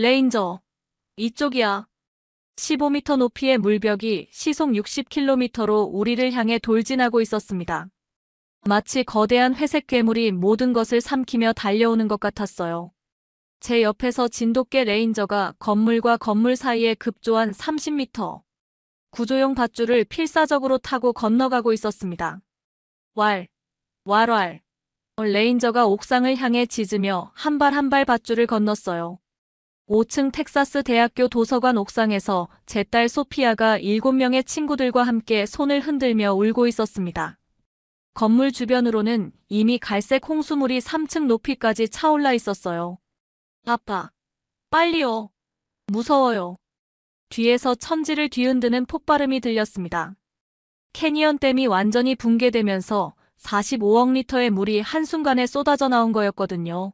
레인저, 이쪽이야. 15m 높이의 물벽이 시속 60km로 우리를 향해 돌진하고 있었습니다. 마치 거대한 회색 괴물이 모든 것을 삼키며 달려오는 것 같았어요. 제 옆에서 진돗개 레인저가 건물과 건물 사이에 급조한 30m 구조용 밧줄을 필사적으로 타고 건너가고 있었습니다. 왈, 왈왈. 레인저가 옥상을 향해 짖으며 한 발 한 발 밧줄을 건넜어요. 5층 텍사스 대학교 도서관 옥상에서 제 딸 소피아가 7명의 친구들과 함께 손을 흔들며 울고 있었습니다. 건물 주변으로는 이미 갈색 홍수물이 3층 높이까지 차올라 있었어요. 아빠, 빨리요. 무서워요. 뒤에서 천지를 뒤흔드는 폭발음이 들렸습니다. 캐니언 댐이 완전히 붕괴되면서 45억 리터의 물이 한순간에 쏟아져 나온 거였거든요.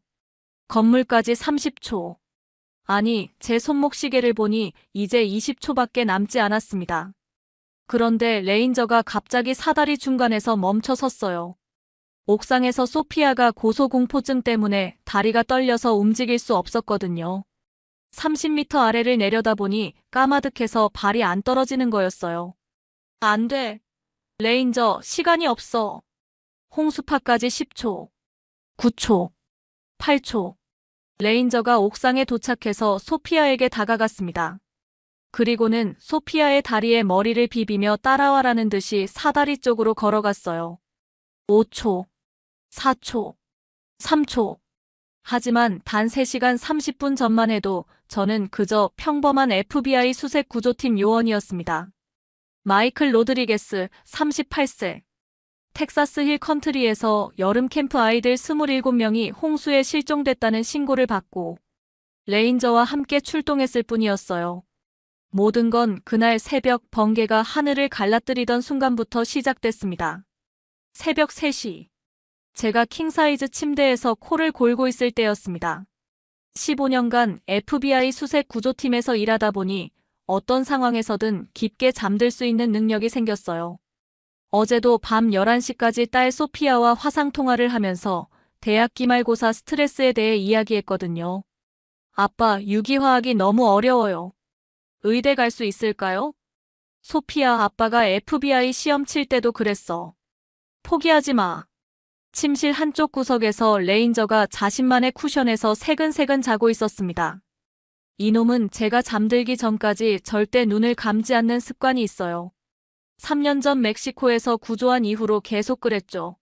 건물까지 30초. 아니, 제 손목 시계를 보니 이제 20초밖에 남지 않았습니다. 그런데 레인저가 갑자기 사다리 중간에서 멈춰 섰어요. 옥상에서 소피아가 고소공포증 때문에 다리가 떨려서 움직일 수 없었거든요. 30m 아래를 내려다보니 까마득해서 발이 안 떨어지는 거였어요. 안 돼. 레인저, 시간이 없어. 홍수파까지 10초, 9초, 8초. 레인저가 옥상에 도착해서 소피아에게 다가갔습니다. 그리고는 소피아의 다리에 머리를 비비며 따라와라는 듯이 사다리 쪽으로 걸어갔어요. 5초, 4초, 3초. 하지만 단 3시간 30분 전만 해도 저는 그저 평범한 FBI 수색 구조팀 요원이었습니다. 마이클 로드리게스, 38세. 텍사스 힐 컨트리에서 여름 캠프 아이들 27명이 홍수에 실종됐다는 신고를 받고 레인저와 함께 출동했을 뿐이었어요. 모든 건 그날 새벽 번개가 하늘을 갈라뜨리던 순간부터 시작됐습니다. 새벽 3시. 제가 킹사이즈 침대에서 코를 골고 있을 때였습니다. 15년간 FBI 수색 구조팀에서 일하다 보니 어떤 상황에서든 깊게 잠들 수 있는 능력이 생겼어요. 어제도 밤 11시까지 딸 소피아와 화상통화를 하면서 대학 기말고사 스트레스에 대해 이야기했거든요. 아빠, 유기화학이 너무 어려워요. 의대 갈 수 있을까요? 소피아, 아빠가 FBI 시험 칠 때도 그랬어. 포기하지 마. 침실 한쪽 구석에서 레인저가 자신만의 쿠션에서 새근새근 자고 있었습니다. 이놈은 제가 잠들기 전까지 절대 눈을 감지 않는 습관이 있어요. 3년 전 멕시코에서 구조한 이후로 계속 그랬죠.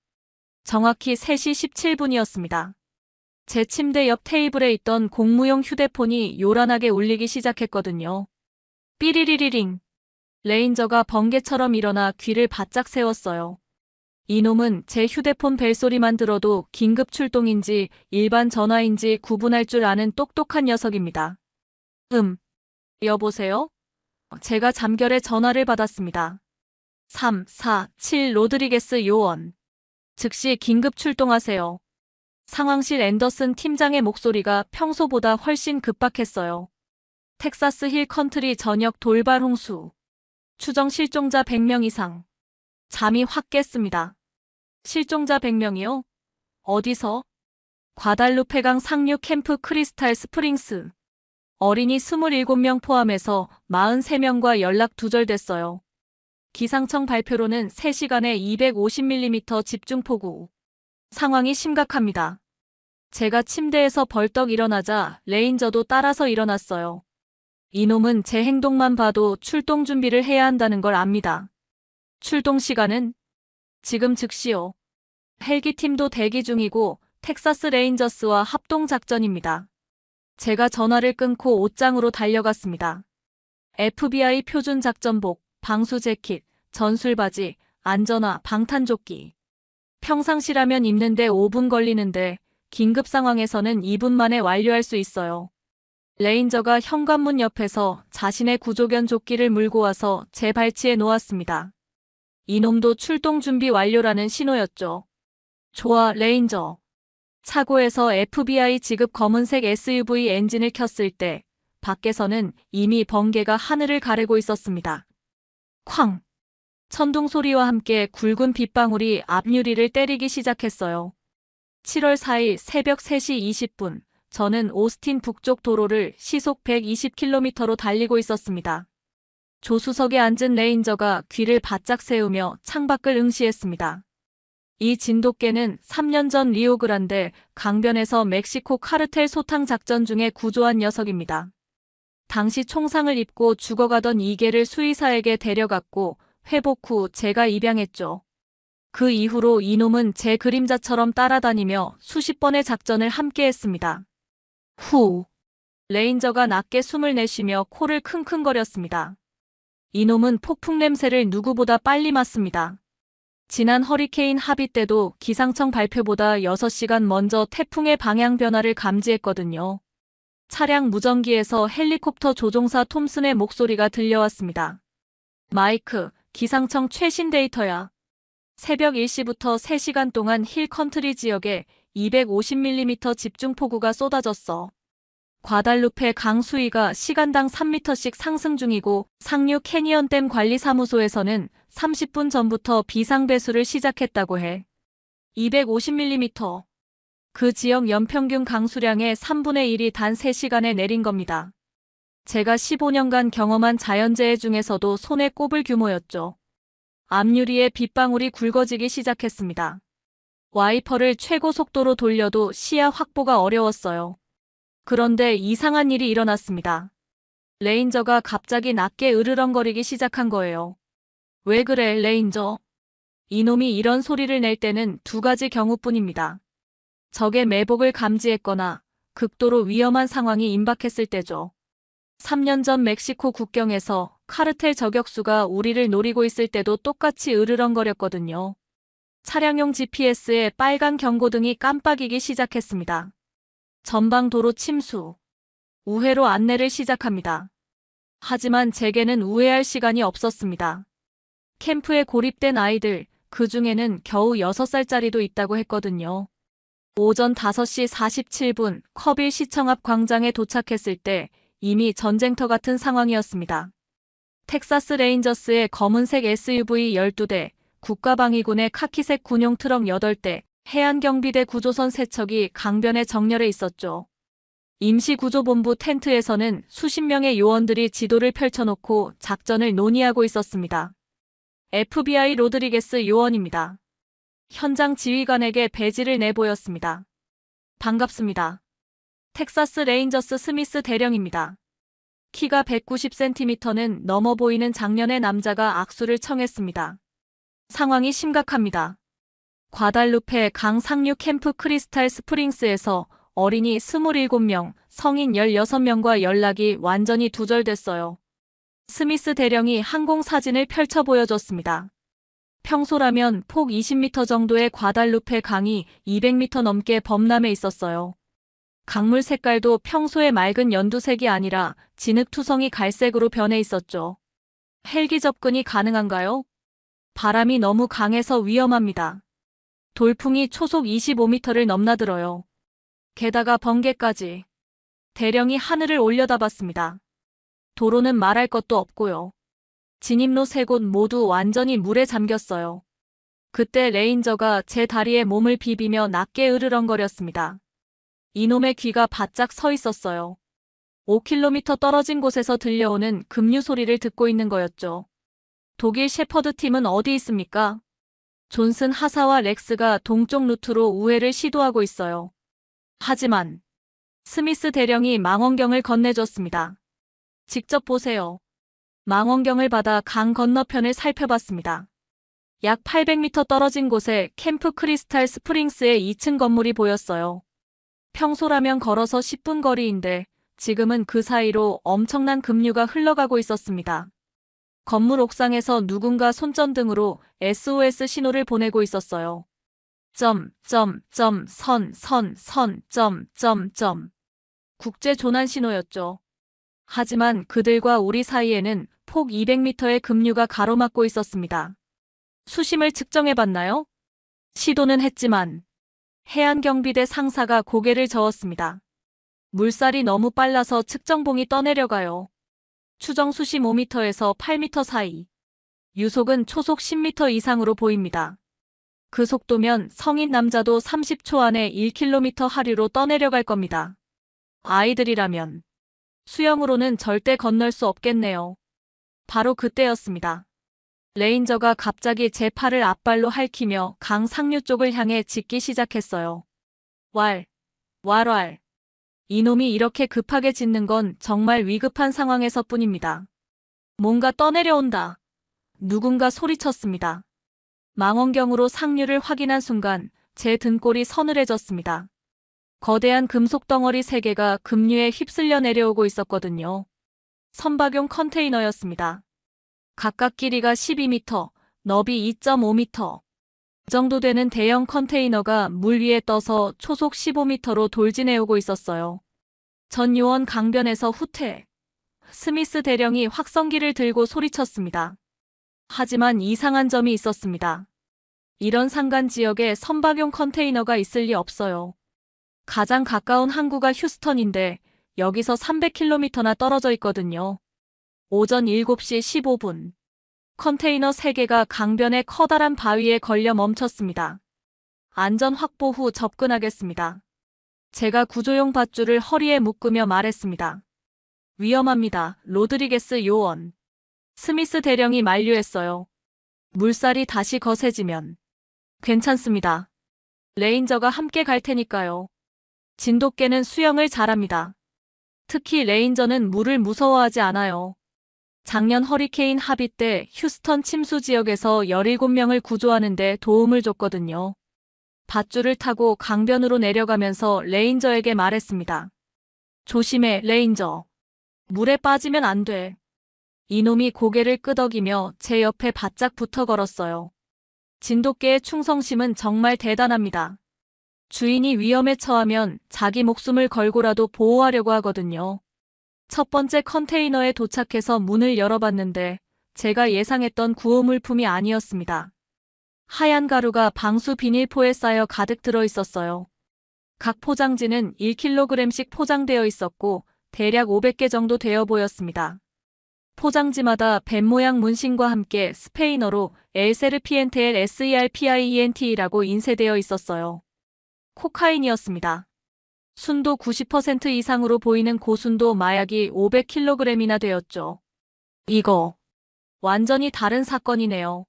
정확히 3시 17분이었습니다. 제 침대 옆 테이블에 있던 공무용 휴대폰이 요란하게 울리기 시작했거든요. 삐리리리링. 레인저가 번개처럼 일어나 귀를 바짝 세웠어요. 이놈은 제 휴대폰 벨소리만 들어도 긴급 출동인지 일반 전화인지 구분할 줄 아는 똑똑한 녀석입니다. 여보세요? 제가 잠결에 전화를 받았습니다. 347 로드리게스 요원. 즉시 긴급 출동하세요. 상황실 앤더슨 팀장의 목소리가 평소보다 훨씬 급박했어요. 텍사스 힐 컨트리 전역 돌발 홍수. 추정 실종자 100명 이상. 잠이 확 깼습니다. 실종자 100명이요? 어디서? 과달루페강 상류 캠프 크리스탈 스프링스. 어린이 27명 포함해서 43명과 연락 두절됐어요. 기상청 발표로는 3시간에 250mm 집중폭우. 상황이 심각합니다. 제가 침대에서 벌떡 일어나자 레인저도 따라서 일어났어요. 이놈은 제 행동만 봐도 출동 준비를 해야 한다는 걸 압니다. 출동 시간은? 지금 즉시요. 헬기팀도 대기 중이고 텍사스 레인저스와 합동작전입니다. 제가 전화를 끊고 옷장으로 달려갔습니다. FBI 표준 작전복, 방수 재킷, 전술바지, 안전화, 방탄조끼. 평상시라면 입는데 5분 걸리는데 긴급 상황에서는 2분 만에 완료할 수 있어요. 레인저가 현관문 옆에서 자신의 구조견 조끼를 물고 와서 제 발치에 놓았습니다. 이놈도 출동 준비 완료라는 신호였죠. 좋아, 레인저. 차고에서 FBI 지급 검은색 SUV 엔진을 켰을 때 밖에서는 이미 번개가 하늘을 가르고 있었습니다. 쾅! 천둥 소리와 함께 굵은 빗방울이 앞유리를 때리기 시작했어요. 7월 4일 새벽 3시 20분, 저는 오스틴 북쪽 도로를 시속 120km로 달리고 있었습니다. 조수석에 앉은 레인저가 귀를 바짝 세우며 창밖을 응시했습니다. 이 진돗개는 3년 전 리오그란데 강변에서 멕시코 카르텔 소탕 작전 중에 구조한 녀석입니다. 당시 총상을 입고 죽어가던 이 개를 수의사에게 데려갔고 회복 후 제가 입양했죠. 그 이후로 이놈은 제 그림자처럼 따라다니며 수십 번의 작전을 함께 했습니다. 후. 레인저가 낮게 숨을 내쉬며 코를 킁킁거렸습니다. 이놈은 폭풍 냄새를 누구보다 빨리 맡습니다. 지난 허리케인 하비 때도 기상청 발표보다 6시간 먼저 태풍의 방향 변화를 감지했거든요. 차량 무전기에서 헬리콥터 조종사 톰슨의 목소리가 들려왔습니다. 마이크, 기상청 최신 데이터야. 새벽 1시부터 3시간 동안 힐 컨트리 지역에 250mm 집중폭우가 쏟아졌어. 과달루페 강 수위가 시간당 3m씩 상승 중이고 상류 캐니언댐 관리사무소에서는 30분 전부터 비상배수를 시작했다고 해. 250mm. 그 지역 연평균 강수량의 3분의 1이 단 3시간에 내린 겁니다. 제가 15년간 경험한 자연재해 중에서도 손에 꼽을 규모였죠. 앞유리에 빗방울이 굵어지기 시작했습니다. 와이퍼를 최고 속도로 돌려도 시야 확보가 어려웠어요. 그런데 이상한 일이 일어났습니다. 레인저가 갑자기 낮게 으르렁거리기 시작한 거예요. 왜 그래, 레인저? 이놈이 이런 소리를 낼 때는 두 가지 경우뿐입니다. 적의 매복을 감지했거나 극도로 위험한 상황이 임박했을 때죠. 3년 전 멕시코 국경에서 카르텔 저격수가 우리를 노리고 있을 때도 똑같이 으르렁거렸거든요. 차량용 GPS에 빨간 경고등이 깜빡이기 시작했습니다. 전방 도로 침수. 우회로 안내를 시작합니다. 하지만 제게는 우회할 시간이 없었습니다. 캠프에 고립된 아이들, 그 중에는 겨우 6살짜리도 있다고 했거든요. 오전 5시 47분 커빌 시청 앞 광장에 도착했을 때 이미 전쟁터 같은 상황이었습니다. 텍사스 레인저스의 검은색 SUV 12대, 국가방위군의 카키색 군용 트럭 8대, 해안경비대 구조선 3척이 강변에 정렬해 있었죠. 임시구조본부 텐트에서는 수십 명의 요원들이 지도를 펼쳐놓고 작전을 논의하고 있었습니다. FBI 로드리게스 요원입니다. 현장 지휘관에게 배지를 내보였습니다. 반갑습니다. 텍사스 레인저스 스미스 대령입니다. 키가 190cm는 넘어 보이는 장년의 남자가 악수를 청했습니다. 상황이 심각합니다. 과달루페 강 상류 캠프 크리스탈 스프링스에서 어린이 27명, 성인 16명과 연락이 완전히 두절됐어요. 스미스 대령이 항공 사진을 펼쳐 보여줬습니다. 평소라면 폭 20m 정도의 과달루페 강이 200m 넘게 범람해 있었어요. 강물 색깔도 평소의 맑은 연두색이 아니라 진흙투성이 갈색으로 변해 있었죠. 헬기 접근이 가능한가요? 바람이 너무 강해서 위험합니다. 돌풍이 초속 25m를 넘나들어요. 게다가 번개까지. 대령이 하늘을 올려다봤습니다. 도로는 말할 것도 없고요. 진입로 3곳 모두 완전히 물에 잠겼어요. 그때 레인저가 제 다리에 몸을 비비며 낮게 으르렁거렸습니다. 이놈의 귀가 바짝 서 있었어요. 5km 떨어진 곳에서 들려오는 급류 소리를 듣고 있는 거였죠. 독일 셰퍼드 팀은 어디 있습니까? 존슨 하사와 렉스가 동쪽 루트로 우회를 시도하고 있어요. 하지만 스미스 대령이 망원경을 건네줬습니다. 직접 보세요. 망원경을 받아 강 건너편을 살펴봤습니다. 약 800m 떨어진 곳에 캠프 크리스탈 스프링스의 2층 건물이 보였어요. 평소라면 걸어서 10분 거리인데 지금은 그 사이로 엄청난 급류가 흘러가고 있었습니다. 건물 옥상에서 누군가 손전등으로 SOS 신호를 보내고 있었어요. 국제 조난 신호였죠. 하지만 그들과 우리 사이에는 폭 200m의 급류가 가로막고 있었습니다. 수심을 측정해봤나요? 시도는 했지만 해안경비대 상사가 고개를 저었습니다. 물살이 너무 빨라서 측정봉이 떠내려가요. 추정 수심 5m에서 8m 사이. 유속은 초속 10m 이상으로 보입니다. 그 속도면 성인 남자도 30초 안에 1km 하류로 떠내려갈 겁니다. 아이들이라면 수영으로는 절대 건널 수 없겠네요. 바로 그때였습니다. 레인저가 갑자기 제 팔을 앞발로 핥히며 강 상류 쪽을 향해 짖기 시작했어요. 왈, 왈왈. 이놈이 이렇게 급하게 짖는 건 정말 위급한 상황에서뿐입니다. 뭔가 떠내려온다. 누군가 소리쳤습니다. 망원경으로 상류를 확인한 순간 제 등골이 서늘해졌습니다. 거대한 금속 덩어리 3개가 급류에 휩쓸려 내려오고 있었거든요. 선박용 컨테이너였습니다. 각각 길이가 12m, 너비 2.5m 정도 되는 대형 컨테이너가 물 위에 떠서 초속 15m로 돌진해오고 있었어요. 전 요원 강변에서 후퇴. 스미스 대령이 확성기를 들고 소리쳤습니다. 하지만 이상한 점이 있었습니다. 이런 산간 지역에 선박용 컨테이너가 있을 리 없어요. 가장 가까운 항구가 휴스턴인데 여기서 300km나 떨어져 있거든요. 오전 7시 15분. 컨테이너 3개가 강변의 커다란 바위에 걸려 멈췄습니다. 안전 확보 후 접근하겠습니다. 제가 구조용 밧줄을 허리에 묶으며 말했습니다. 위험합니다, 로드리게스 요원. 스미스 대령이 만류했어요. 물살이 다시 거세지면. 괜찮습니다. 레인저가 함께 갈 테니까요. 진돗개는 수영을 잘합니다. 특히 레인저는 물을 무서워하지 않아요. 작년 허리케인 하비 때 휴스턴 침수 지역에서 17명을 구조하는 데 도움을 줬거든요. 밧줄을 타고 강변으로 내려가면서 레인저에게 말했습니다. 조심해, 레인저. 물에 빠지면 안 돼. 이놈이 고개를 끄덕이며 제 옆에 바짝 붙어 걸었어요. 진돗개의 충성심은 정말 대단합니다. 주인이 위험에 처하면 자기 목숨을 걸고라도 보호하려고 하거든요. 첫 번째 컨테이너에 도착해서 문을 열어봤는데 제가 예상했던 구호물품이 아니었습니다. 하얀 가루가 방수 비닐포에 쌓여 가득 들어 있었어요. 각 포장지는 1kg씩 포장되어 있었고 대략 500개 정도 되어 보였습니다. 포장지마다 뱀 모양 문신과 함께 스페인어로 엘세르피엔테 SERPIENT라고 인쇄되어 있었어요. 코카인이었습니다. 순도 90% 이상으로 보이는 고순도 마약이 500kg이나 되었죠. 이거 완전히 다른 사건이네요.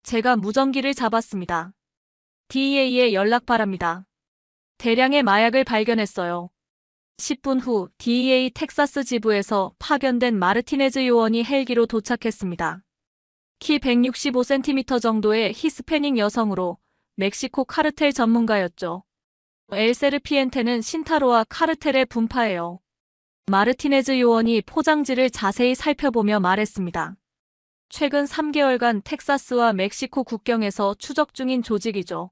제가 무전기를 잡았습니다. DEA에 연락 바랍니다. 대량의 마약을 발견했어요. 10분 후 DEA 텍사스 지부에서 파견된 마르티네즈 요원이 헬기로 도착했습니다. 키 165cm 정도의 히스패닉 여성으로 멕시코 카르텔 전문가였죠. 엘세르피엔테는 신타로와 카르텔의 분파예요. 마르티네즈 요원이 포장지를 자세히 살펴보며 말했습니다. 최근 3개월간 텍사스와 멕시코 국경에서 추적 중인 조직이죠.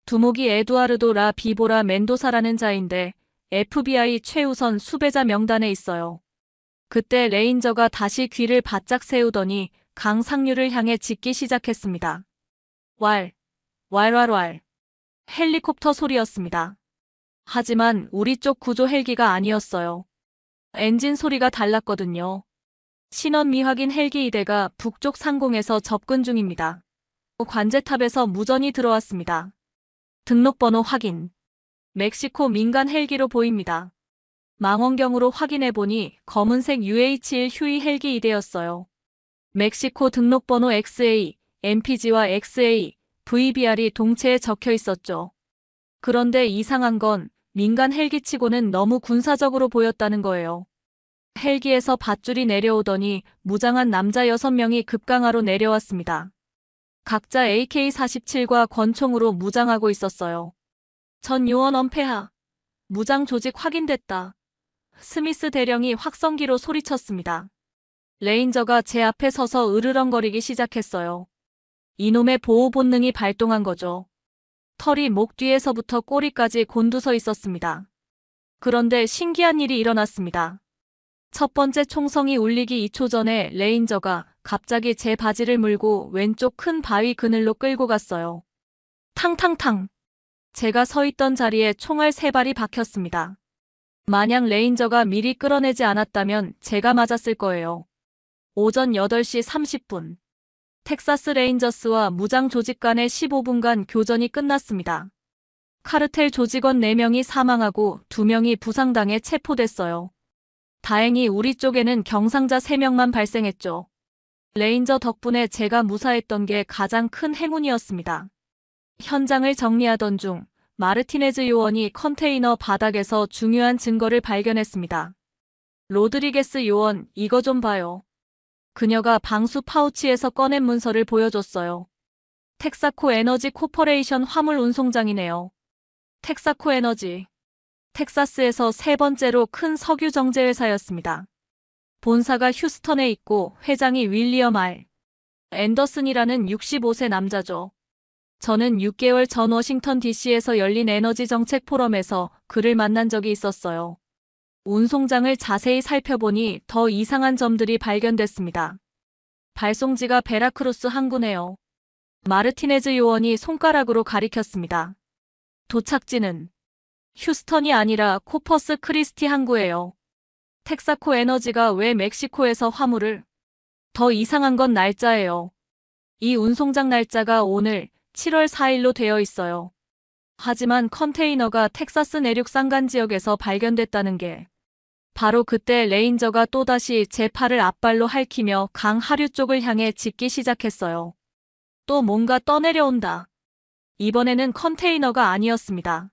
두목이 에두아르도 라 비보라 멘도사라는 자인데 FBI 최우선 수배자 명단에 있어요. 그때 레인저가 다시 귀를 바짝 세우더니 강 상류를 향해 짖기 시작했습니다. 왈, 왈왈왈. 헬리콥터 소리였습니다. 하지만 우리 쪽 구조 헬기가 아니었어요. 엔진 소리가 달랐거든요. 신원 미확인 헬기 2대가 북쪽 상공에서 접근 중입니다. 관제탑에서 무전이 들어왔습니다. 등록번호 확인. 멕시코 민간 헬기로 보입니다. 망원경으로 확인해보니 검은색 UH-1 휴이 헬기 2대였어요. 멕시코 등록번호 XA, MPG와 XA, VBR이 동체에 적혀 있었죠. 그런데 이상한 건 민간 헬기치고는 너무 군사적으로 보였다는 거예요. 헬기에서 밧줄이 내려오더니 무장한 남자 6명이 급강하로 내려왔습니다. 각자 AK-47과 권총으로 무장하고 있었어요. 전 요원 은폐하. 무장 조직 확인됐다. 스미스 대령이 확성기로 소리쳤습니다. 레인저가 제 앞에 서서 으르렁거리기 시작했어요. 이놈의 보호 본능이 발동한 거죠. 털이 목 뒤에서부터 꼬리까지 곤두서 있었습니다. 그런데 신기한 일이 일어났습니다. 첫 번째 총성이 울리기 2초 전에 레인저가 갑자기 제 바지를 물고 왼쪽 큰 바위 그늘로 끌고 갔어요. 탕탕탕. 제가 서 있던 자리에 총알 3발이 박혔습니다. 만약 레인저가 미리 끌어내지 않았다면 제가 맞았을 거예요. 오전 8시 30분. 텍사스 레인저스와 무장 조직 간의 15분간 교전이 끝났습니다. 카르텔 조직원 4명이 사망하고 2명이 부상당해 체포됐어요. 다행히 우리 쪽에는 경상자 3명만 발생했죠. 레인저 덕분에 제가 무사했던 게 가장 큰 행운이었습니다. 현장을 정리하던 중 마르티네즈 요원이 컨테이너 바닥에서 중요한 증거를 발견했습니다. 로드리게스 요원, 이거 좀 봐요. 그녀가 방수 파우치에서 꺼낸 문서를 보여줬어요. 텍사코 에너지 코퍼레이션 화물 운송장이네요. 텍사코 에너지. 텍사스에서 3번째로 큰 석유 정제 회사였습니다. 본사가 휴스턴에 있고 회장이 윌리엄 R. 앤더슨이라는 65세 남자죠. 저는 6개월 전 워싱턴 DC에서 열린 에너지 정책 포럼에서 그를 만난 적이 있었어요. 운송장을 자세히 살펴보니 더 이상한 점들이 발견됐습니다. 발송지가 베라크루스 항구네요. 마르티네즈 요원이 손가락으로 가리켰습니다. 도착지는 휴스턴이 아니라 코퍼스 크리스티 항구예요. 텍사코 에너지가 왜 멕시코에서 화물을? 더 이상한 건 날짜예요. 이 운송장 날짜가 오늘 7월 4일로 되어 있어요. 하지만 컨테이너가 텍사스 내륙 산간 지역에서 발견됐다는 게 바로 그때 레인저가 또다시 제 팔을 앞발로 핥히며 강 하류 쪽을 향해 짖기 시작했어요. 또 뭔가 떠내려온다. 이번에는 컨테이너가 아니었습니다.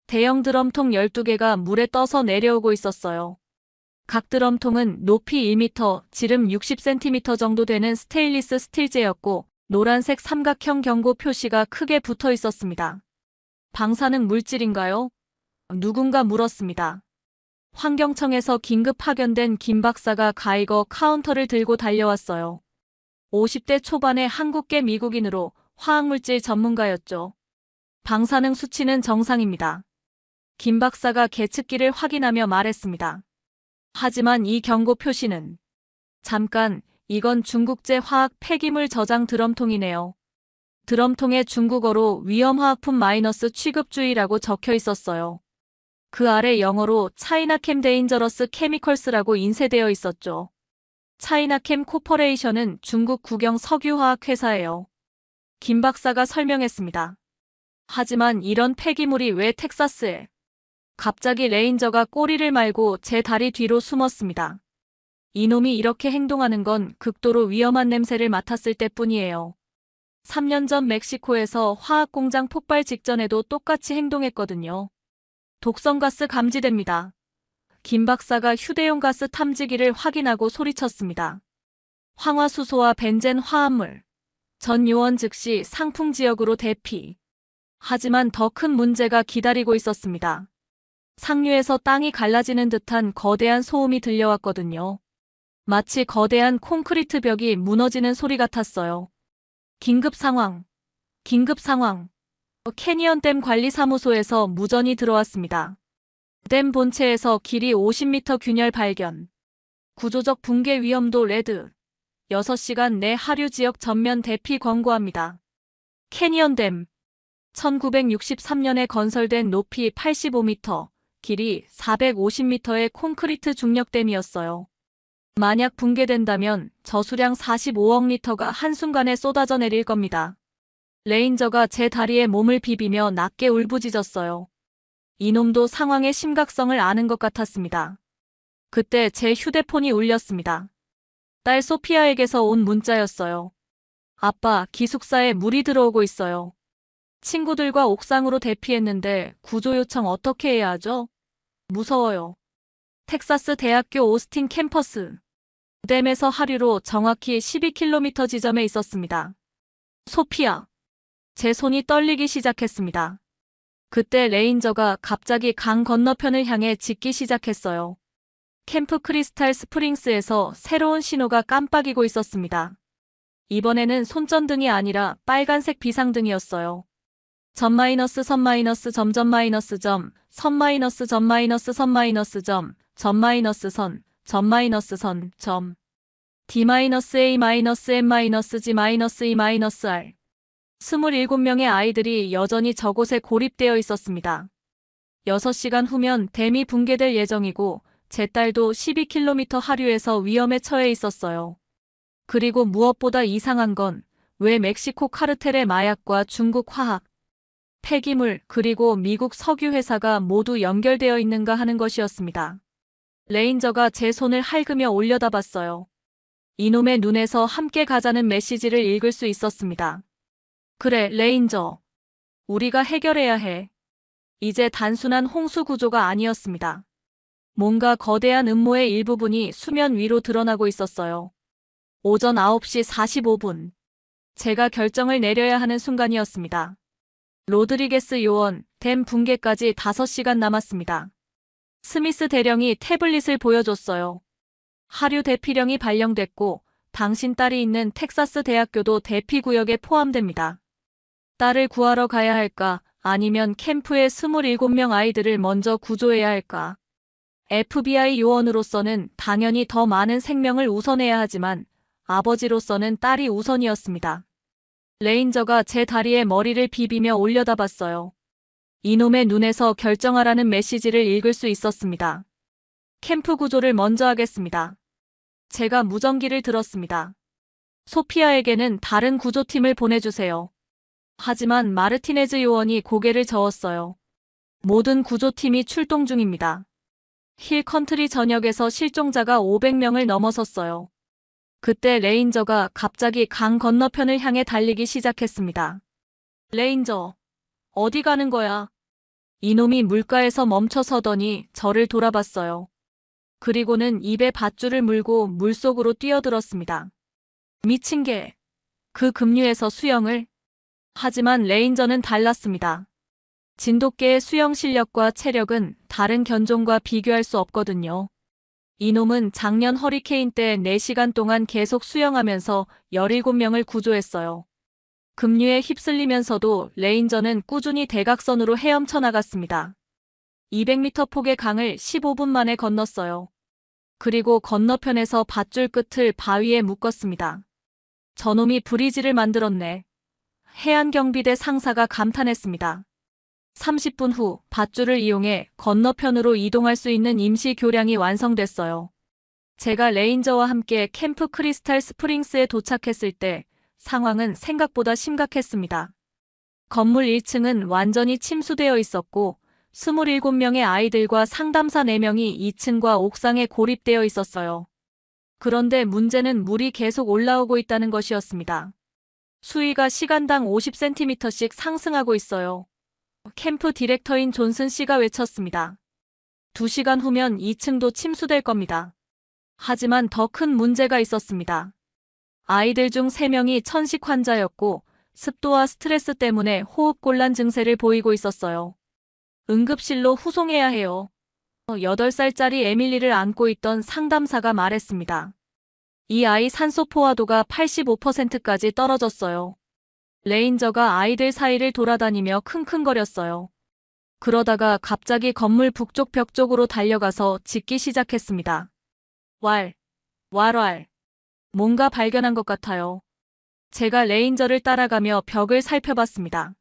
대형 드럼통 12개가 물에 떠서 내려오고 있었어요. 각 드럼통은 높이 1m, 지름 60cm 정도 되는 스테인리스 스틸재였고 노란색 삼각형 경고 표시가 크게 붙어 있었습니다. 방사능 물질인가요? 누군가 물었습니다. 환경청에서 긴급 파견된 김 박사가 가이거 카운터를 들고 달려왔어요. 50대 초반의 한국계 미국인으로 화학물질 전문가였죠. 방사능 수치는 정상입니다. 김 박사가 계측기를 확인하며 말했습니다. 하지만 이 경고 표시는 잠깐, 이건 중국제 화학 폐기물 저장 드럼통이네요. 드럼통에 중국어로 위험화학품 마이너스 취급주의라고 적혀 있었어요. 그 아래 영어로 차이나캠 데인저러스 케미컬스라고 인쇄되어 있었죠. 차이나캠 코퍼레이션은 중국 국영 석유화학 회사예요. 김 박사가 설명했습니다. 하지만 이런 폐기물이 왜 텍사스에? 갑자기 레인저가 꼬리를 말고 제 다리 뒤로 숨었습니다. 이놈이 이렇게 행동하는 건 극도로 위험한 냄새를 맡았을 때뿐이에요. 3년 전 멕시코에서 화학공장 폭발 직전에도 똑같이 행동했거든요. 독성가스 감지됩니다. 김 박사가 휴대용 가스 탐지기를 확인하고 소리쳤습니다. 황화수소와 벤젠 화합물. 전 요원 즉시 상풍 지역으로 대피. 하지만 더 큰 문제가 기다리고 있었습니다. 상류에서 땅이 갈라지는 듯한 거대한 소음이 들려왔거든요. 마치 거대한 콘크리트 벽이 무너지는 소리 같았어요. 긴급 상황. 긴급 상황. 캐니언 댐 관리사무소에서 무전이 들어왔습니다. 댐 본체에서 길이 50m 균열 발견. 구조적 붕괴 위험도 레드. 6시간 내 하류 지역 전면 대피 권고합니다. 캐니언 댐. 1963년에 건설된 높이 85m, 길이 450m의 콘크리트 중력댐이었어요. 만약 붕괴된다면 저수량 45억 리터가 한순간에 쏟아져 내릴 겁니다. 레인저가 제 다리에 몸을 비비며 낮게 울부짖었어요. 이놈도 상황의 심각성을 아는 것 같았습니다. 그때 제 휴대폰이 울렸습니다. 딸 소피아에게서 온 문자였어요. 아빠, 기숙사에 물이 들어오고 있어요. 친구들과 옥상으로 대피했는데 구조 요청 어떻게 해야 하죠? 무서워요. 텍사스 대학교 오스틴 캠퍼스. 댐에서 하류로 정확히 12km 지점에 있었습니다. 소피아. 제 손이 떨리기 시작했습니다. 그때 레인저가 갑자기 강 건너편을 향해 짖기 시작했어요. 캠프 크리스탈 스프링스에서 새로운 신호가 깜빡이고 있었습니다. 이번에는 손전등이 아니라 빨간색 비상등이었어요. 점 마이너스 선 마이너스 점 점 마이너스 점, 선 마이너스 점 마이너스 선 마이너스 점, 점 마이너스 선, 점 마이너스 선, 점. D 마이너스 A 마이너스 M 마이너스 G 마이너스 E 마이너스 R. 27명의 아이들이 여전히 저곳에 고립되어 있었습니다. 6시간 후면 댐이 붕괴될 예정이고 제 딸도 12km 하류에서 위험에 처해 있었어요. 그리고 무엇보다 이상한 건 왜 멕시코 카르텔의 마약과 중국 화학, 폐기물 그리고 미국 석유 회사가 모두 연결되어 있는가 하는 것이었습니다. 레인저가 제 손을 핥으며 올려다봤어요. 이놈의 눈에서 함께 가자는 메시지를 읽을 수 있었습니다. 그래, 레인저. 우리가 해결해야 해. 이제 단순한 홍수 구조가 아니었습니다. 뭔가 거대한 음모의 일부분이 수면 위로 드러나고 있었어요. 오전 9시 45분. 제가 결정을 내려야 하는 순간이었습니다. 로드리게스 요원, 댐 붕괴까지 5시간 남았습니다. 스미스 대령이 태블릿을 보여줬어요. 하류 대피령이 발령됐고 당신 딸이 있는 텍사스 대학교도 대피구역에 포함됩니다. 딸을 구하러 가야 할까? 아니면 캠프의 27명 아이들을 먼저 구조해야 할까? FBI 요원으로서는 당연히 더 많은 생명을 우선해야 하지만 아버지로서는 딸이 우선이었습니다. 레인저가 제 다리에 머리를 비비며 올려다봤어요. 이놈의 눈에서 결정하라는 메시지를 읽을 수 있었습니다. 캠프 구조를 먼저 하겠습니다. 제가 무전기를 들었습니다. 소피아에게는 다른 구조팀을 보내주세요. 하지만 마르티네즈 요원이 고개를 저었어요. 모든 구조팀이 출동 중입니다. 힐 컨트리 전역에서 실종자가 500명을 넘어섰어요. 그때 레인저가 갑자기 강 건너편을 향해 달리기 시작했습니다. 레인저, 어디 가는 거야? 이놈이 물가에서 멈춰 서더니 저를 돌아봤어요. 그리고는 입에 밧줄을 물고 물속으로 뛰어들었습니다. 미친 개. 그 급류에서 수영을? 하지만 레인저는 달랐습니다. 진돗개의 수영 실력과 체력은 다른 견종과 비교할 수 없거든요. 이놈은 작년 허리케인 때 4시간 동안 계속 수영하면서 17명을 구조했어요. 급류에 휩쓸리면서도 레인저는 꾸준히 대각선으로 헤엄쳐 나갔습니다. 200m 폭의 강을 15분 만에 건넜어요. 그리고 건너편에서 밧줄 끝을 바위에 묶었습니다. 저놈이 브리지를 만들었네. 해안경비대 상사가 감탄했습니다. 30분 후 밧줄을 이용해 건너편으로 이동할 수 있는 임시 교량이 완성됐어요. 제가 레인저와 함께 캠프 크리스탈 스프링스에 도착했을 때 상황은 생각보다 심각했습니다. 건물 1층은 완전히 침수되어 있었고 27명의 아이들과 상담사 4명이 2층과 옥상에 고립되어 있었어요. 그런데 문제는 물이 계속 올라오고 있다는 것이었습니다. 수위가 시간당 50cm씩 상승하고 있어요. 캠프 디렉터인 존슨 씨가 외쳤습니다. 2시간 후면 2층도 침수될 겁니다. 하지만 더 큰 문제가 있었습니다. 아이들 중 3명이 천식 환자였고 습도와 스트레스 때문에 호흡곤란 증세를 보이고 있었어요. 응급실로 후송해야 해요. 8살짜리 에밀리를 안고 있던 상담사가 말했습니다. 이 아이 산소 포화도가 85%까지 떨어졌어요. 레인저가 아이들 사이를 돌아다니며 킁킁거렸어요. 그러다가 갑자기 건물 북쪽 벽 쪽으로 달려가서 짖기 시작했습니다. 왈. 뭔가 발견한 것 같아요. 제가 레인저를 따라가며 벽을 살펴봤습니다.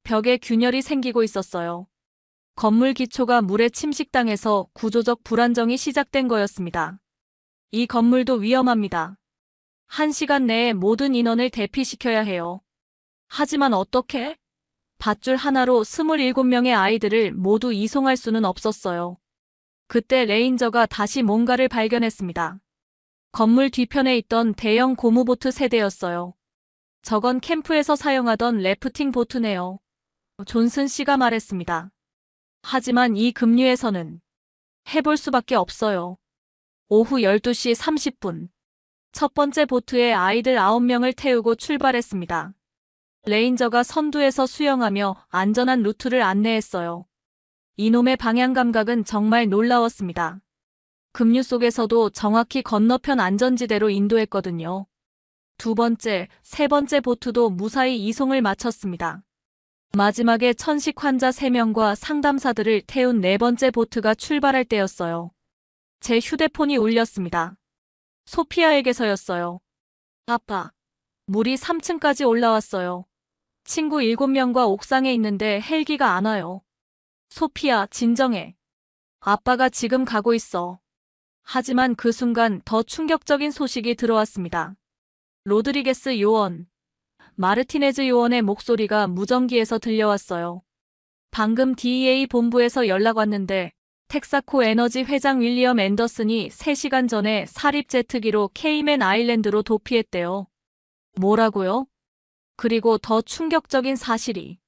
벽에 균열이 생기고 있었어요. 건물 기초가 물에 침식당해서 구조적 불안정이 시작된 거였습니다. 이 건물도 위험합니다. 1시간 내에 모든 인원을 대피시켜야 해요. 하지만 어떻게? 밧줄 하나로 27명의 아이들을 모두 이송할 수는 없었어요. 그때 레인저가 다시 뭔가를 발견했습니다. 건물 뒤편에 있던 대형 고무보트 세대였어요. 저건 캠프에서 사용하던 래프팅 보트네요. 존슨 씨가 말했습니다. 하지만 이 급류에서는 해볼 수밖에 없어요. 오후 12시 30분. 첫 번째 보트에 아이들 9명을 태우고 출발했습니다. 레인저가 선두에서 수영하며 안전한 루트를 안내했어요. 이놈의 방향 감각은 정말 놀라웠습니다. 급류 속에서도 정확히 건너편 안전지대로 인도했거든요. 두 번째, 세 번째 보트도 무사히 이송을 마쳤습니다. 마지막에 천식 환자 3명과 상담사들을 태운 네 번째 보트가 출발할 때였어요. 제 휴대폰이 울렸습니다. 소피아에게서였어요. 아빠, 물이 3층까지 올라왔어요. 친구 7명과 옥상에 있는데 헬기가 안 와요. 소피아, 진정해. 아빠가 지금 가고 있어. 하지만 그 순간 더 충격적인 소식이 들어왔습니다. 로드리게스 요원. 마르티네즈 요원의 목소리가 무전기에서 들려왔어요. 방금 DEA 본부에서 연락 왔는데 텍사코 에너지 회장 윌리엄 앤더슨이 3시간 전에 사립 제트기로 케이맨 아일랜드로 도피했대요. 뭐라고요? 그리고 더 충격적인 사실이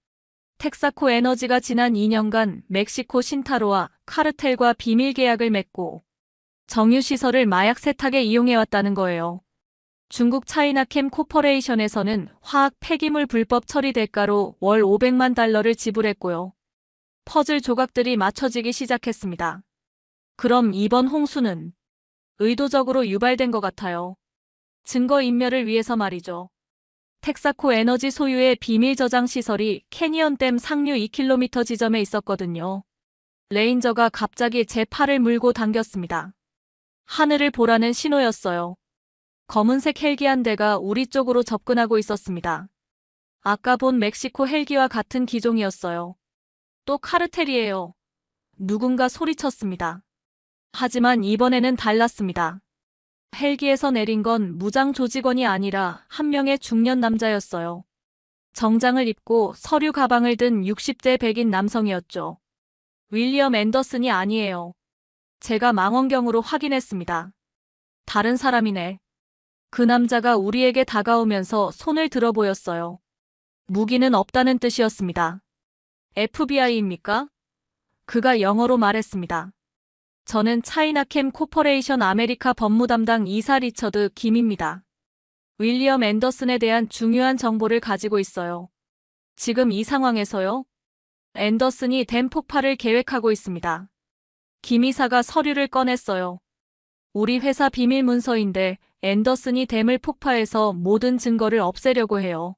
텍사코 에너지가 지난 2년간 멕시코 신타로와 카르텔과 비밀 계약을 맺고 정유시설을 마약 세탁에 이용해왔다는 거예요. 중국 차이나캠 코퍼레이션에서는 화학 폐기물 불법 처리 대가로 월 500만 달러를 지불했고요. 퍼즐 조각들이 맞춰지기 시작했습니다. 그럼 이번 홍수는 의도적으로 유발된 것 같아요. 증거인멸을 위해서 말이죠. 텍사코 에너지 소유의 비밀 저장 시설이 캐니언댐 상류 2km 지점에 있었거든요. 레인저가 갑자기 제 팔을 물고 당겼습니다. 하늘을 보라는 신호였어요. 검은색 헬기 한 대가 우리 쪽으로 접근하고 있었습니다. 아까 본 멕시코 헬기와 같은 기종이었어요. 또 카르텔이에요. 누군가 소리쳤습니다. 하지만 이번에는 달랐습니다. 헬기에서 내린 건 무장 조직원이 아니라 한 명의 중년 남자였어요. 정장을 입고 서류 가방을 든 60대 백인 남성이었죠. 윌리엄 앤더슨이 아니에요. 제가 망원경으로 확인했습니다. 다른 사람이네. 그 남자가 우리에게 다가오면서 손을 들어 보였어요. 무기는 없다는 뜻이었습니다. FBI입니까? 그가 영어로 말했습니다. 저는 차이나캠 코퍼레이션 아메리카 법무담당 이사 리처드 김입니다. 윌리엄 앤더슨에 대한 중요한 정보를 가지고 있어요. 지금 이 상황에서요? 앤더슨이 댐 폭파를 계획하고 있습니다. 김 이사가 서류를 꺼냈어요. 우리 회사 비밀 문서인데 앤더슨이 댐을 폭파해서 모든 증거를 없애려고 해요.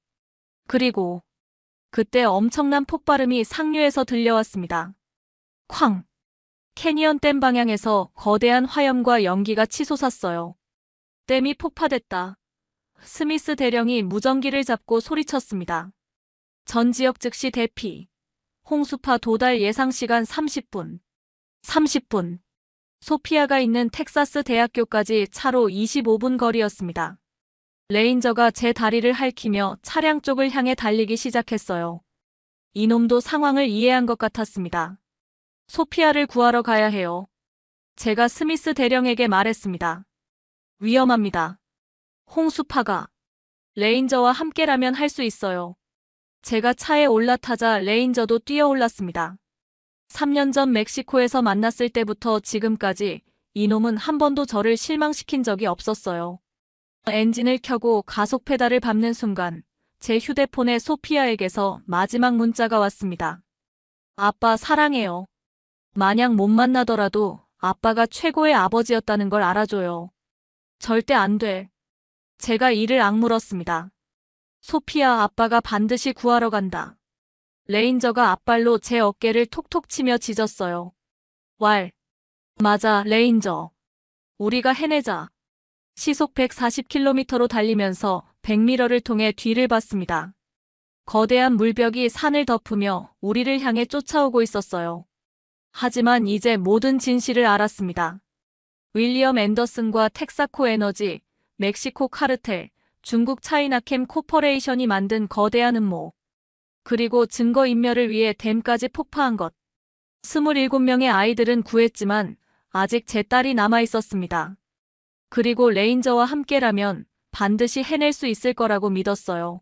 그리고 그때 엄청난 폭발음이 상류에서 들려왔습니다. 쾅! 캐니언 댐 방향에서 거대한 화염과 연기가 치솟았어요. 댐이 폭파됐다. 스미스 대령이 무전기를 잡고 소리쳤습니다. 전 지역 즉시 대피. 홍수파 도달 예상 시간 30분. 30분. 소피아가 있는 텍사스 대학교까지 차로 25분 거리였습니다. 레인저가 제 다리를 핥히며 차량 쪽을 향해 달리기 시작했어요. 이놈도 상황을 이해한 것 같았습니다. 소피아를 구하러 가야 해요. 제가 스미스 대령에게 말했습니다. 위험합니다. 홍수파가 레인저와 함께라면 할 수 있어요. 제가 차에 올라타자 레인저도 뛰어올랐습니다. 3년 전 멕시코에서 만났을 때부터 지금까지 이놈은 한 번도 저를 실망시킨 적이 없었어요. 엔진을 켜고 가속 페달을 밟는 순간 제 휴대폰에 소피아에게서 마지막 문자가 왔습니다. 아빠 사랑해요. 만약 못 만나더라도 아빠가 최고의 아버지였다는 걸 알아줘요. 절대 안 돼. 제가 이를 악물었습니다. 소피아 아빠가 반드시 구하러 간다. 레인저가 앞발로 제 어깨를 톡톡 치며 짖었어요. 왈. 맞아, 레인저. 우리가 해내자. 시속 140km로 달리면서 백미러를 통해 뒤를 봤습니다. 거대한 물벽이 산을 덮으며 우리를 향해 쫓아오고 있었어요. 하지만 이제 모든 진실을 알았습니다. 윌리엄 앤더슨과 텍사코 에너지, 멕시코 카르텔, 중국 차이나캠 코퍼레이션이 만든 거대한 음모. 그리고 증거인멸을 위해 댐까지 폭파한 것. 27명의 아이들은 구했지만 아직 제 딸이 남아 있었습니다. 그리고 레인저와 함께라면 반드시 해낼 수 있을 거라고 믿었어요.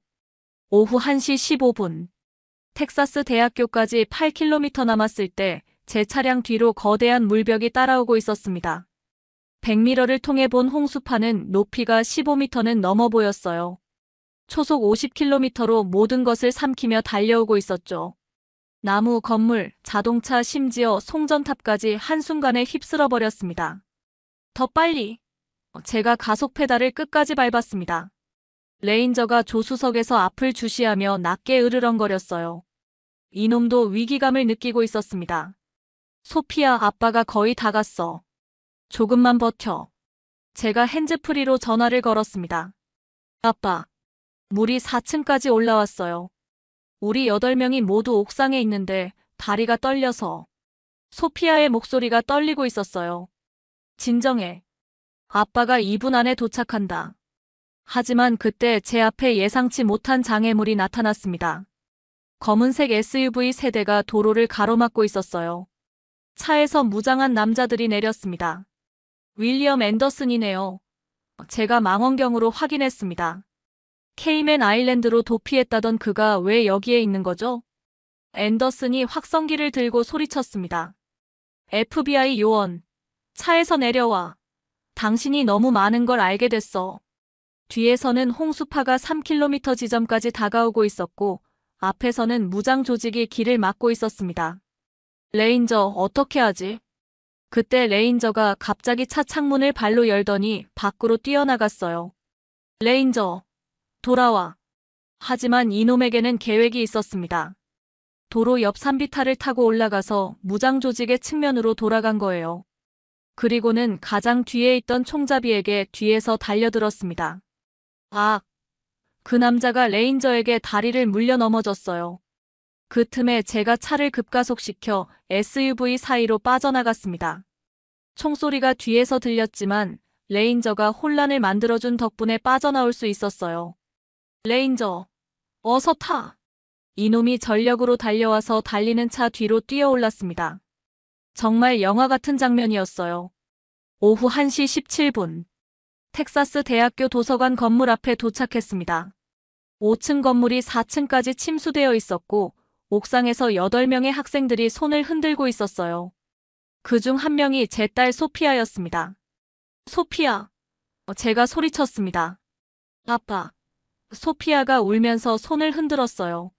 오후 1시 15분. 텍사스 대학교까지 8km 남았을 때 제 차량 뒤로 거대한 물벽이 따라오고 있었습니다. 백미러를 통해 본 홍수파는 높이가 15m는 넘어 보였어요. 초속 50km로 모든 것을 삼키며 달려오고 있었죠. 나무, 건물, 자동차, 심지어 송전탑까지 한순간에 휩쓸어 버렸습니다. 더 빨리! 제가 가속 페달을 끝까지 밟았습니다. 레인저가 조수석에서 앞을 주시하며 낮게 으르렁거렸어요. 이놈도 위기감을 느끼고 있었습니다. 소피아 아빠가 거의 다 갔어. 조금만 버텨. 제가 핸즈프리로 전화를 걸었습니다. 아빠. 물이 4층까지 올라왔어요. 우리 8명이 모두 옥상에 있는데 다리가 떨려서. 소피아의 목소리가 떨리고 있었어요. 진정해. 아빠가 2분 안에 도착한다. 하지만 그때 제 앞에 예상치 못한 장애물이 나타났습니다. 검은색 SUV 세대가 도로를 가로막고 있었어요. 차에서 무장한 남자들이 내렸습니다. 윌리엄 앤더슨이네요. 제가 망원경으로 확인했습니다. 케이맨 아일랜드로 도피했다던 그가 왜 여기에 있는 거죠? 앤더슨이 확성기를 들고 소리쳤습니다. FBI 요원, 차에서 내려와. 당신이 너무 많은 걸 알게 됐어. 뒤에서는 홍수파가 3km 지점까지 다가오고 있었고 앞에서는 무장 조직이 길을 막고 있었습니다. 레인저, 어떻게 하지? 그때 레인저가 갑자기 차 창문을 발로 열더니 밖으로 뛰어나갔어요. 레인저, 돌아와. 하지만 이놈에게는 계획이 있었습니다. 도로 옆 산비탈을 타고 올라가서 무장 조직의 측면으로 돌아간 거예요. 그리고는 가장 뒤에 있던 총잡이에게 뒤에서 달려들었습니다. 아! 그 남자가 레인저에게 다리를 물려 넘어졌어요. 그 틈에 제가 차를 급가속시켜 SUV 사이로 빠져나갔습니다. 총소리가 뒤에서 들렸지만 레인저가 혼란을 만들어준 덕분에 빠져나올 수 있었어요. 레인저, 어서 타! 이놈이 전력으로 달려와서 달리는 차 뒤로 뛰어올랐습니다. 정말 영화 같은 장면이었어요. 오후 1시 17분. 텍사스 대학교 도서관 건물 앞에 도착했습니다. 5층 건물이 4층까지 침수되어 있었고 옥상에서 8명의 학생들이 손을 흔들고 있었어요. 그중 한 명이 제 딸 소피아였습니다. 소피아. 제가 소리쳤습니다. 아빠. 소피아가 울면서 손을 흔들었어요.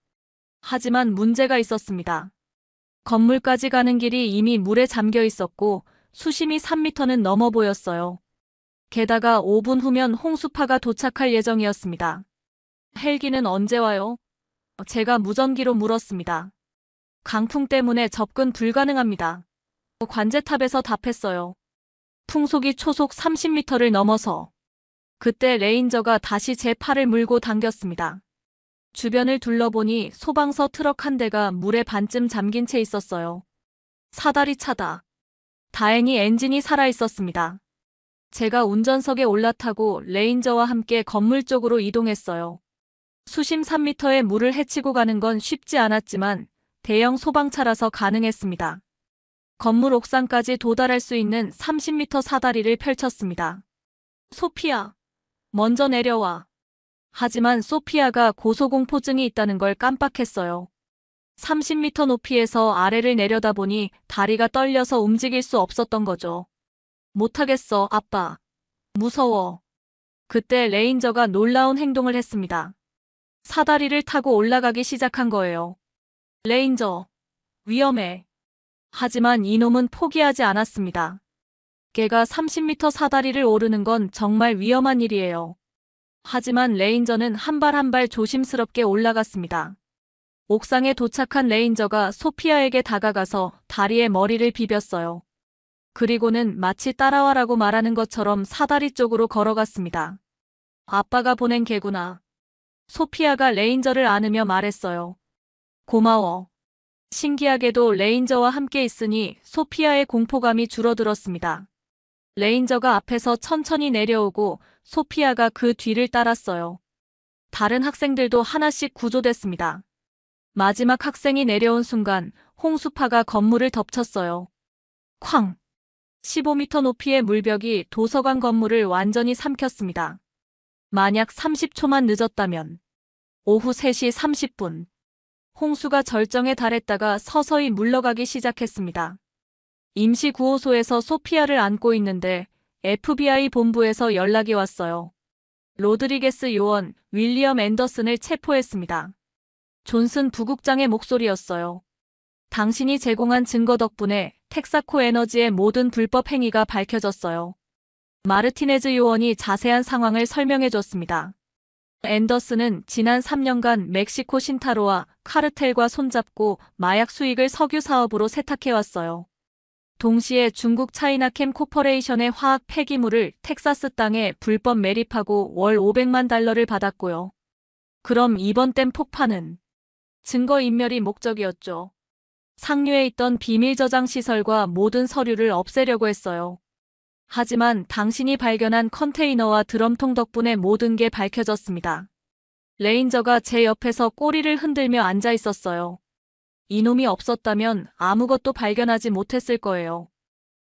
하지만 문제가 있었습니다. 건물까지 가는 길이 이미 물에 잠겨 있었고 수심이 3m는 넘어 보였어요. 게다가 5분 후면 홍수파가 도착할 예정이었습니다. 헬기는 언제 와요? 제가 무전기로 물었습니다. 강풍 때문에 접근 불가능합니다. 관제탑에서 답했어요. 풍속이 초속 30m를 넘어서. 그때 레인저가 다시 제 팔을 물고 당겼습니다. 주변을 둘러보니 소방서 트럭 한 대가 물에 반쯤 잠긴 채 있었어요. 사다리 차다. 다행히 엔진이 살아있었습니다. 제가 운전석에 올라타고 레인저와 함께 건물 쪽으로 이동했어요. 수심 3m의 물을 헤치고 가는 건 쉽지 않았지만 대형 소방차라서 가능했습니다. 건물 옥상까지 도달할 수 있는 30m 사다리를 펼쳤습니다. 소피아, 먼저 내려와. 하지만 소피아가 고소공포증이 있다는 걸 깜빡했어요. 30m 높이에서 아래를 내려다보니 다리가 떨려서 움직일 수 없었던 거죠. 못하겠어, 아빠. 무서워. 그때 레인저가 놀라운 행동을 했습니다. 사다리를 타고 올라가기 시작한 거예요. 레인저, 위험해. 하지만 이놈은 포기하지 않았습니다. 걔가 30m 사다리를 오르는 건 정말 위험한 일이에요. 하지만 레인저는 한 발 한 발 조심스럽게 올라갔습니다. 옥상에 도착한 레인저가 소피아에게 다가가서 다리에 머리를 비볐어요. 그리고는 마치 따라와라고 말하는 것처럼 사다리 쪽으로 걸어갔습니다. 아빠가 보낸 개구나. 소피아가 레인저를 안으며 말했어요. 고마워. 신기하게도 레인저와 함께 있으니 소피아의 공포감이 줄어들었습니다. 레인저가 앞에서 천천히 내려오고 소피아가 그 뒤를 따랐어요. 다른 학생들도 하나씩 구조됐습니다. 마지막 학생이 내려온 순간 홍수파가 건물을 덮쳤어요. 쾅! 15m 높이의 물벽이 도서관 건물을 완전히 삼켰습니다. 만약 30초만 늦었다면 오후 3시 30분 홍수가 절정에 달했다가 서서히 물러가기 시작했습니다. 임시구호소에서 소피아를 안고 있는데 FBI 본부에서 연락이 왔어요. 로드리게스 요원 윌리엄 앤더슨을 체포했습니다. 존슨 부국장의 목소리였어요. 당신이 제공한 증거 덕분에 텍사코 에너지의 모든 불법 행위가 밝혀졌어요. 마르티네즈 요원이 자세한 상황을 설명해줬습니다. 앤더슨은 지난 3년간 멕시코 신타로와 카르텔과 손잡고 마약 수익을 석유 사업으로 세탁해왔어요. 동시에 중국 차이나캠 코퍼레이션의 화학 폐기물을 텍사스 땅에 불법 매립하고 월 500만 달러를 받았고요. 그럼 이번 댐 폭파는 증거인멸이 목적이었죠. 상류에 있던 비밀 저장 시설과 모든 서류를 없애려고 했어요. 하지만 당신이 발견한 컨테이너와 드럼통 덕분에 모든 게 밝혀졌습니다. 레인저가 제 옆에서 꼬리를 흔들며 앉아 있었어요. 이놈이 없었다면 아무것도 발견하지 못했을 거예요.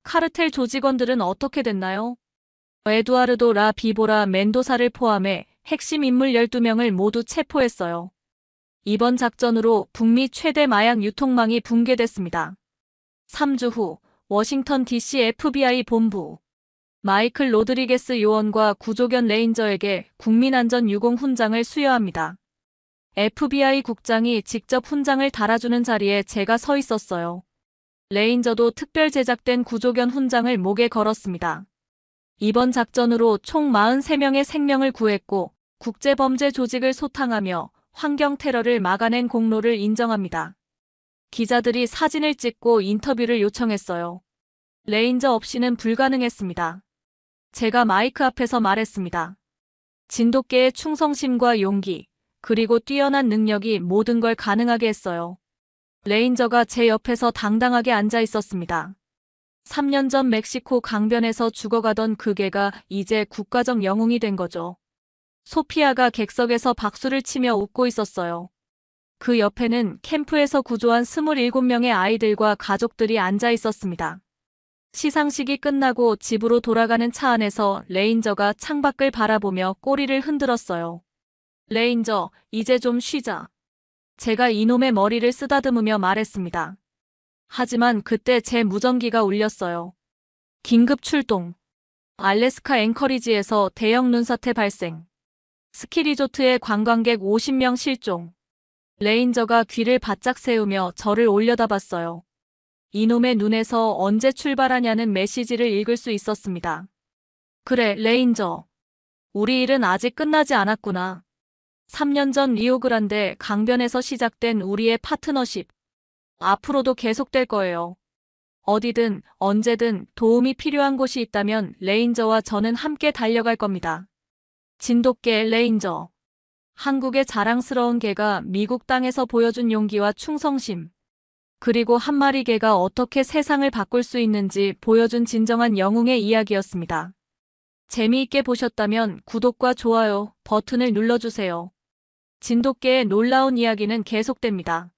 카르텔 조직원들은 어떻게 됐나요? 에두아르도 라 비보라 멘도사를 포함해 핵심 인물 12명을 모두 체포했어요. 이번 작전으로 북미 최대 마약 유통망이 붕괴됐습니다. 3주 후 워싱턴 DC FBI 본부 마이클 로드리게스 요원과 구조견 레인저에게 국민안전유공 훈장을 수여합니다. FBI 국장이 직접 훈장을 달아주는 자리에 제가 서 있었어요. 레인저도 특별 제작된 구조견 훈장을 목에 걸었습니다. 이번 작전으로 총 43명의 생명을 구했고 국제범죄 조직을 소탕하며 환경 테러를 막아낸 공로를 인정합니다. 기자들이 사진을 찍고 인터뷰를 요청했어요. 레인저 없이는 불가능했습니다. 제가 마이크 앞에서 말했습니다. 진돗개의 충성심과 용기, 그리고 뛰어난 능력이 모든 걸 가능하게 했어요. 레인저가 제 옆에서 당당하게 앉아 있었습니다. 3년 전 멕시코 강변에서 죽어가던 그 개가 이제 국가적 영웅이 된 거죠. 소피아가 객석에서 박수를 치며 웃고 있었어요. 그 옆에는 캠프에서 구조한 27명의 아이들과 가족들이 앉아 있었습니다. 시상식이 끝나고 집으로 돌아가는 차 안에서 레인저가 창밖을 바라보며 꼬리를 흔들었어요. 레인저, 이제 좀 쉬자. 제가 이놈의 머리를 쓰다듬으며 말했습니다. 하지만 그때 제 무전기가 울렸어요. 긴급 출동. 알래스카 앵커리지에서 대형 눈사태 발생. 스키리조트의 관광객 50명 실종. 레인저가 귀를 바짝 세우며 저를 올려다봤어요. 이놈의 눈에서 언제 출발하냐는 메시지를 읽을 수 있었습니다. 그래, 레인저. 우리 일은 아직 끝나지 않았구나. 3년 전 리오그란데 강변에서 시작된 우리의 파트너십. 앞으로도 계속될 거예요. 어디든 언제든 도움이 필요한 곳이 있다면 레인저와 저는 함께 달려갈 겁니다. 진돗개 레인저. 한국의 자랑스러운 개가 미국 땅에서 보여준 용기와 충성심. 그리고 한 마리 개가 어떻게 세상을 바꿀 수 있는지 보여준 진정한 영웅의 이야기였습니다. 재미있게 보셨다면 구독과 좋아요 버튼을 눌러주세요. 진돗개의 놀라운 이야기는 계속됩니다.